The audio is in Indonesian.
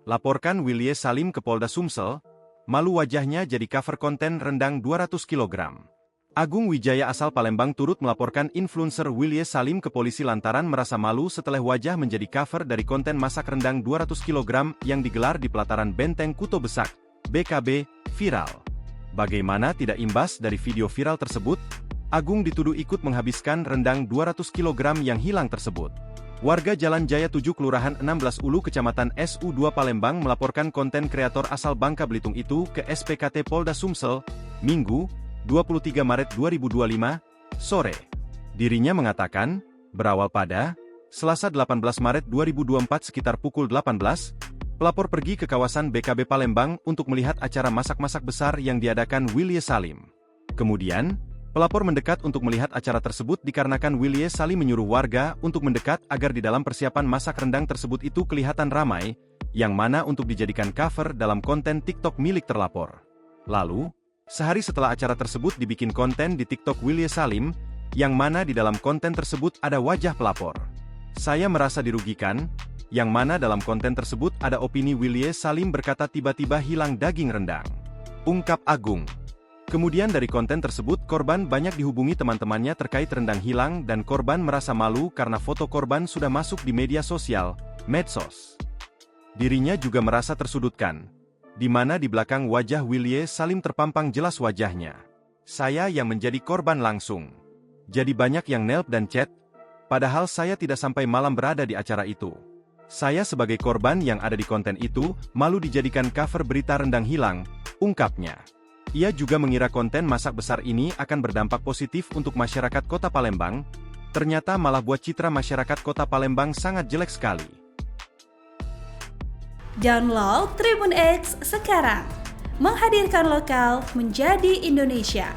Laporkan Wilye Salim ke Polda Sumsel, malu wajahnya jadi cover konten rendang 200 kg. Agung Wijaya asal Palembang turut melaporkan influencer Wilye Salim ke polisi lantaran merasa malu setelah wajah menjadi cover dari konten masak rendang 200 kg yang digelar di pelataran Benteng Kuto Besak, BKB, viral. Bagaimana tidak imbas dari video viral tersebut? Agung dituduh ikut menghabiskan rendang 200 kg yang hilang tersebut. Warga Jalan Jaya 7 Kelurahan 16 Ulu Kecamatan SU2 Palembang melaporkan konten kreator asal Bangka Belitung itu ke SPKT Polda Sumsel, Minggu, 23 Maret 2025, sore. Dirinya mengatakan, berawal pada Selasa 18 Maret 2024 sekitar pukul 18, pelapor pergi ke kawasan BKB Palembang untuk melihat acara masak-masak besar yang diadakan Wilye Salim. Kemudian, pelapor mendekat untuk melihat acara tersebut dikarenakan Wilye Salim menyuruh warga untuk mendekat agar di dalam persiapan masak rendang tersebut itu kelihatan ramai, yang mana untuk dijadikan cover dalam konten TikTok milik terlapor. Lalu, sehari setelah acara tersebut dibikin konten di TikTok Wilye Salim, yang mana di dalam konten tersebut ada wajah pelapor. Saya merasa dirugikan, yang mana dalam konten tersebut ada opini Wilye Salim berkata tiba-tiba hilang daging rendang. Ungkap Agung. Kemudian dari konten tersebut korban banyak dihubungi teman-temannya terkait rendang hilang dan korban merasa malu karena foto korban sudah masuk di media sosial, medsos. Dirinya juga merasa tersudutkan, di mana di belakang wajah Wilye Salim terpampang jelas wajahnya. Saya yang menjadi korban langsung. Jadi banyak yang nelp dan chat, padahal saya tidak sampai malam berada di acara itu. Saya sebagai korban yang ada di konten itu, malu dijadikan cover berita rendang hilang, ungkapnya. Ia juga mengira konten masak besar ini akan berdampak positif untuk masyarakat Kota Palembang, ternyata malah buat citra masyarakat Kota Palembang sangat jelek sekali. Download Tribun X sekarang, menghadirkan lokal menjadi Indonesia.